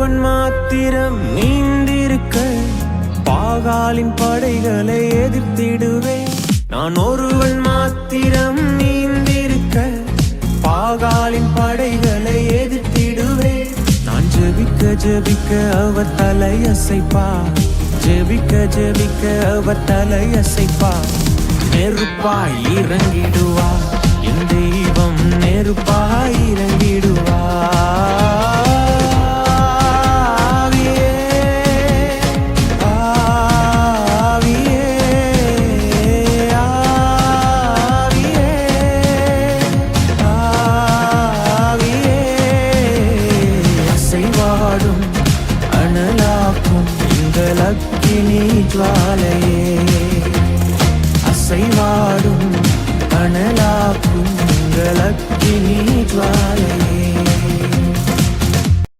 ஒருவன் மாத்திரம் நீந்திருக்க பாகாலின் படைகளை எதிர்த்திடுவேன். நான் ஒருவன் மாத்திரம் நீந்திருக்க பாகாலின் படைகளை எதிர்த்திடுவேன். நான் ஜெபிக்க ஜெபிக்க அவர் தலையசைப்பார், ஜெபிக்க ஜெபிக்க அவர் தலையசைப்பார். நெருப்பாய் இறங்கிடுவார் என் தெய்வம், நெருப்பாய் இறங்கிடுவார். அனலாக்கும் எங்கள் அக்கினி ஜுவாலையே, அசைவாடும் அனலாக்கும் எங்கள் அக்கினி ஜுவாலை.